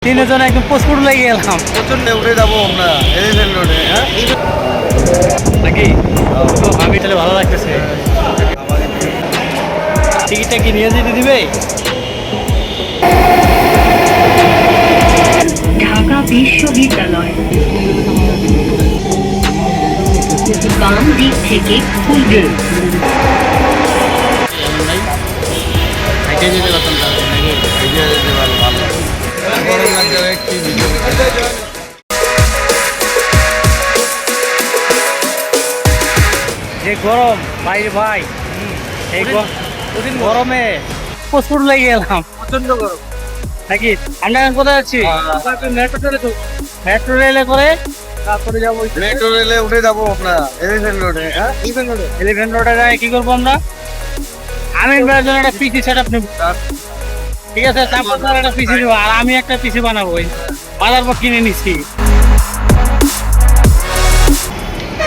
তিনজন একদম পোস্টপুট লেগে গেলাম প্রচন্ড উঠে যাবো আমরা এলিফ্যান্ট রোডে। হ্যাঁ নাকি তো আমি তাহলে ভালো লাগতেছে। টিকিটটা কি নিয়ে যেতে দিবে? ঢাকা বিশ্ববিদ্যালয় বাম দিক থেকে খুলবে। হাইটে যেতে পারতাম তাহলে নাকি? এগিয়ে যেতে পারো ভালো। গরম লাগছে একটি ভিডিও। যে গরম বাইরে ভাই, এই গরমে পোস্টপুট লেগে গেলাম প্রচন্ড গরম। নাকি? আমরা এখন কোথায় যাচ্ছি? মেট্রো রেলে করে তারপরে যাবো মেট্রো রেলে উঠে যাবো আমরা এলিফ্যান্ট রোডে। হ্যাঁ এলিফ্যান্ট রোডে যায় কি করবো আমরা? আমিন ভাইয়ের জন্য একটা পিসি সেট আপ নেব, ঠিক আছে? তারপর তার একটা পিসি নেবো আর আমি একটা পিসি বানাবো। বাজার পর কিনে নিচ্ছি।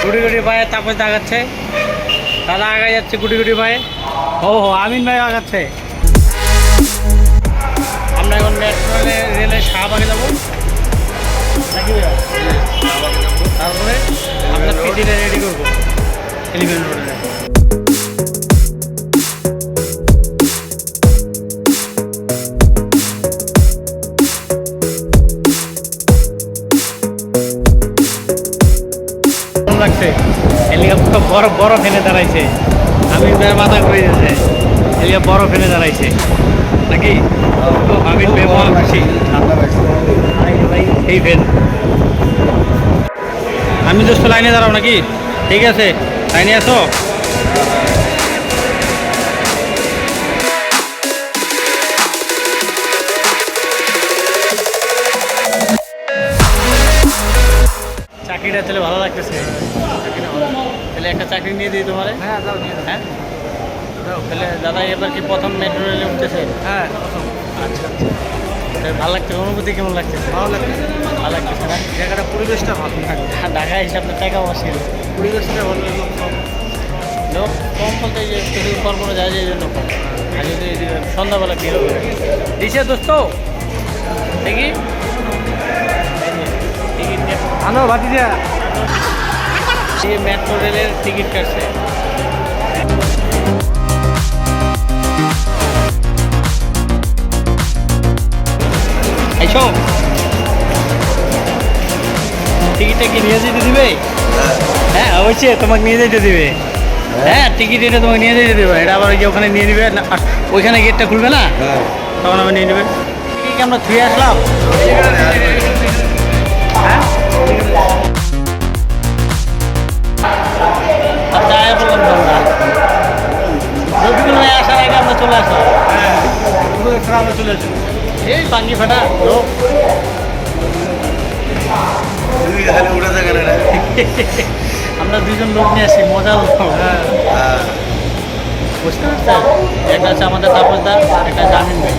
গুটি গুটি ভাইয়ের তারপর আগাচ্ছে, দাদা আগায় যাচ্ছে গুটি গুটি ভাই। ও হো আমিন ভাই আগাচ্ছে। আমরা এখন মেট্রো রেলে শাহবাগে যাবো নাকি ভাইয়া? তারপরে আপনার পিসিটা রেডি করবো এলিফ্যান্ট রোডে। লাগছে এলিয়া পুরো বড় ফেলে দাঁড়াইছে। আমি মাথা ঘুরে যাচ্ছে, এলিয়া বড় ফেলে দাঁড়াইছে নাকি? তো আমি বেমন খুশি এই ফেল। আমি দোস্ত লাইনে দাঁড়াও নাকি? ঠিক আছে লাইনে আসো। চাকরিটা তাহলে ভালো লাগতেছে। তাহলে একটা চাকরি নিয়ে দিই তোমারে। হ্যাঁ যাও নিয়ে হ্যাঁ তাহলে দাদা এবার কি প্রথম মেট্রো রেলে উঠতেছে? হ্যাঁ আচ্ছা আচ্ছা, ভালো লাগছে। অনুভূতি কেমন লাগতেছে? ভালো লাগছে। ভালো লাগতেছে না? জায়গাটা পরিবেশটা ভালো। ঢাকা এসে আপনার টাকা বসিল, পরিবেশটা ভালো, লোক কম। লোক কম বলতে যে কিছু কর্মরা যায় যে জন্য কম। আর যদি সন্ধ্যাবেলা ভিড় হবে দিছে দোস্ত দেখি টিকিট নিয়ে আনো ভাতিজা। মেট্রো রেলের টিকিট কাটছে। টিকিটটা কি নিয়ে যেতে দিবে? হ্যাঁ অবশ্যই তোমাকে নিয়ে যেতে দিবে। হ্যাঁ টিকিট এটা তোমাকে নিয়ে যেতে দেবে। এটা আবার যে ওখানে নিয়ে নিবে, ওইখানে গেটটা খুলবে না, তখন আবার নিয়ে নেবে। টিকিট আমরা ধুয়ে আসলাম। হ্যাঁ আচ্ছা আয়া বললাম তো আমরা রবিকুল ভাই আসার আগে আমরা চলে আসলাম। হ্যাঁ আমরা চলে আসলাম। এই পাঙ্গি ফাটা লোক। আমরা দুজন লোক নিয়ে আসি, মজা লোক। বুঝতে পারছেন? একটা আছে আমাদের তাপসদা, একটা জামিন ভাই।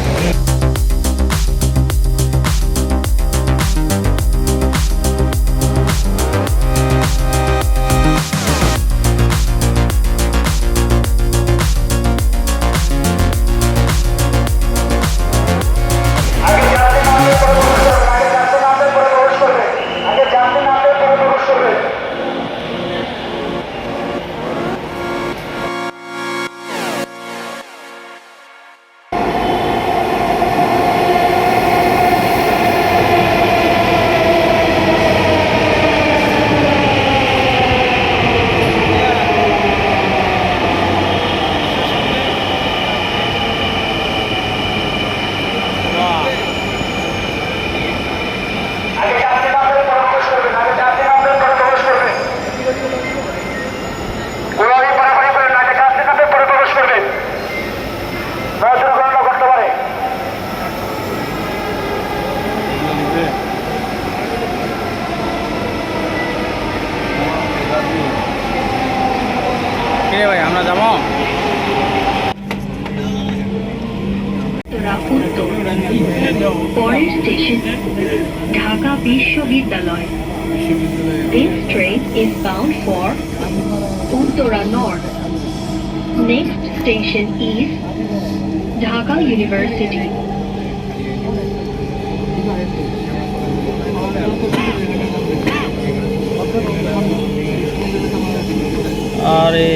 ভাই আমরা যাবো পরের স্টেশন ঢাকা বিশ্ববিদ্যালয়। This train is bound for Uttara North. Next station is Dhaka University. আরে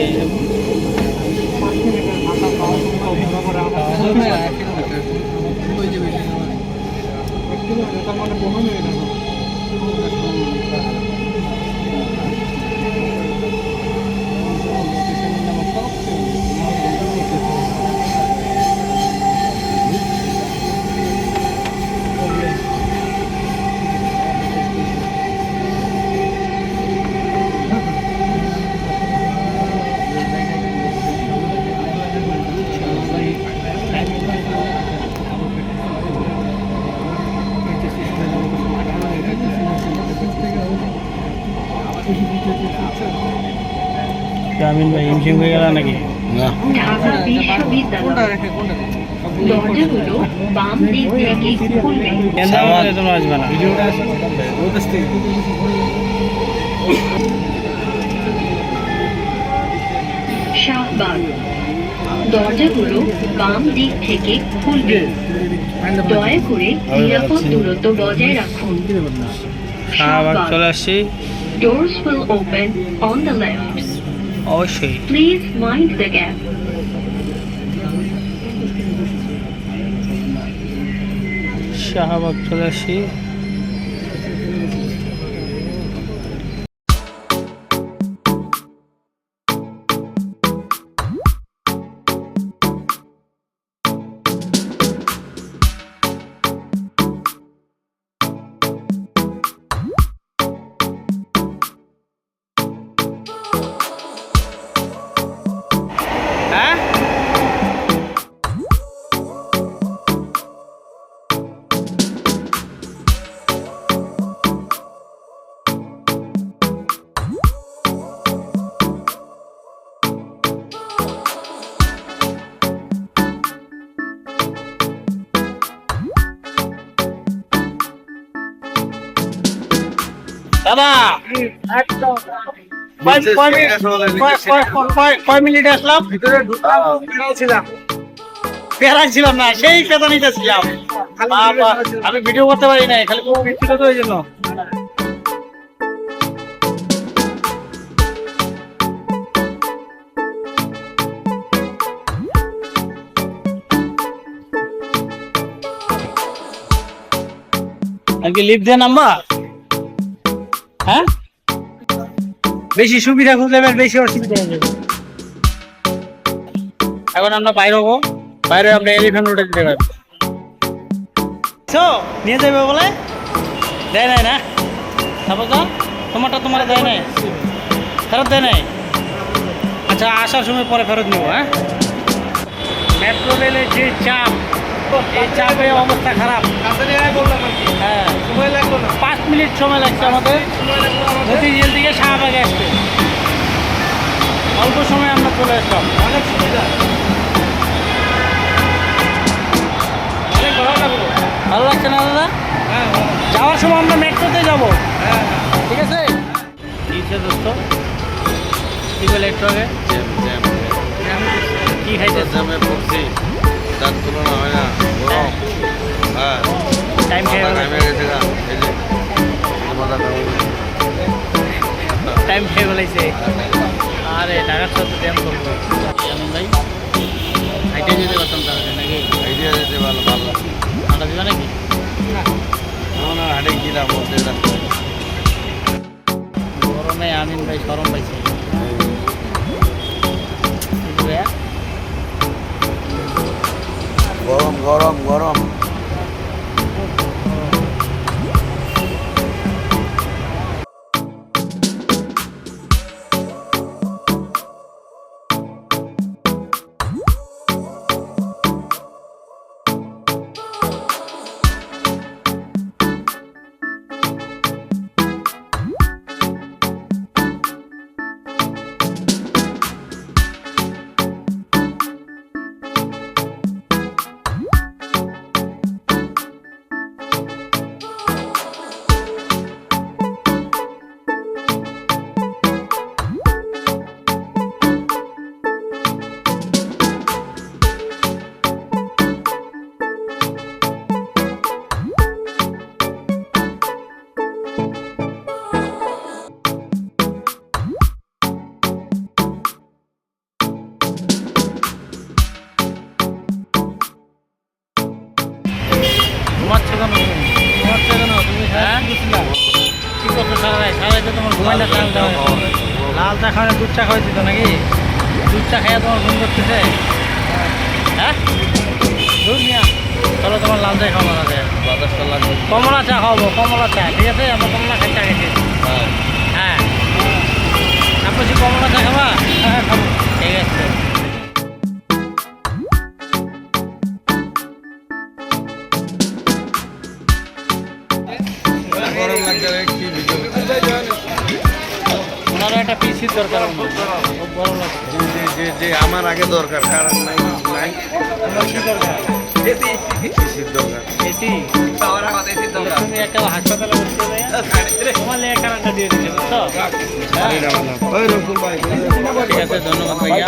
আমিন ভাই হিমশিম হয়ে গেল নাকি? ঢাকা বিশ্ববিদ্যালয় দরজাগুলো বাম দিক থেকে খুলবে। কেন তোমরা আসবে না? শাহবাগ দরজাগুলো বাম দিক থেকে খুলবে। দয়া করে নিরাপদ দূরত্ব বজায় রাখুন। শাহবাগ চলে আসছি Doors will open on the left. অবশ্যই। Please mind the gap. Shahbag চলে আসছি। হ্যাঁ দাদা কয় মিনিট আসলাম? পেয়ারাই ছিলাম না, সেই পেদানিতে ছিলাম। আমি ভিডিও করতে পারি নাই, খালি ছিল তো ওই জন্য। আজকে লিফট দিয়ে নাম্বার, হ্যাঁ বেশি সুবিধা খুঁজলে বেশি অসুবিধা হয়ে যাবে। এখন আমরা বাইরে হবো, বাইরে আমরা এলিফ্যান্ট রোডে যেতে পারবো। নিয়ে যাবে বলে দেয় নাই না? তারপর তো তোমারটা তোমার দেয় নাই, ফেরত দেয় নাই। আচ্ছা আসার সময় পরে ফেরত নেবো। হ্যাঁ মেট্রো রেলের যে চাপ, এই চাপে অবস্থা খারাপ। হ্যাঁ 5 মিনিট সময় লাগছে আমাদের মতিঝিল থেকে শাহবাগে আসতে। অল্প সময় আমরা চলে আসলাম। অনেক সুবিধা, অনেক ভালো লাগছে না দাদা? যাওয়ার সময় আমরা মেট্রোতে যাবো। ঠিক আছে দোস্ত, কি বলে একটু আগে কি খাইতে পড়ছি, তার তুলনা হয় না। হ্যাঁ টাইম খেয়ে টাইম খেয়ে বলাইছে। আরে ঢাকার সাথে ব্যায়াম করবো ভাই, হাইটে যেতে পারতাম তাহলে নাকি? আইডিয়া যেতে ভালো ভালো ঠান্ডা দিবা নাকি? হাটে গিলাম বলতে গরমে আমিন ভাই গরম পাইছে। গরম গরম গরম। করছিলাম কি করছো সারাই সারাই তো তোমার ঘুমাই না লাল চা লাল চা খাওয়া দুধ চা খাওয়াইছি তো নাকি দুধ চা খাইয়া তোমার ঘুম করতেছে হ্যাঁ দুধ নিয়া চলো তোমার লাল চা খাওয়া না যায় বাতাসটা লাগবে। কমলা চা খাওয়াবো কমলা চা ঠিক আছে আমরা কমলা খাই চা খেয়েছি হ্যাঁ। হ্যাঁ আপনি কি কমলা চা খাবা হ্যাঁ খাবো ঠিক আছে গরম লাগছে কি ভিডিও ওনারও একটা পিসির দরকার আমার। খুব গরম লাগছে যে আমার আগে দরকার কারণ নাই নাই তোমার কি দরকার কিসের দরকার এসি তুমি একটা হাসপাতালে ভর্তি হয়ে তোমার লেগে কারেন্টটা দিয়ে দিচ্ছে বুঝছো ওই রকম ভাই ঠিক আছে ধন্যবাদ ভাইয়া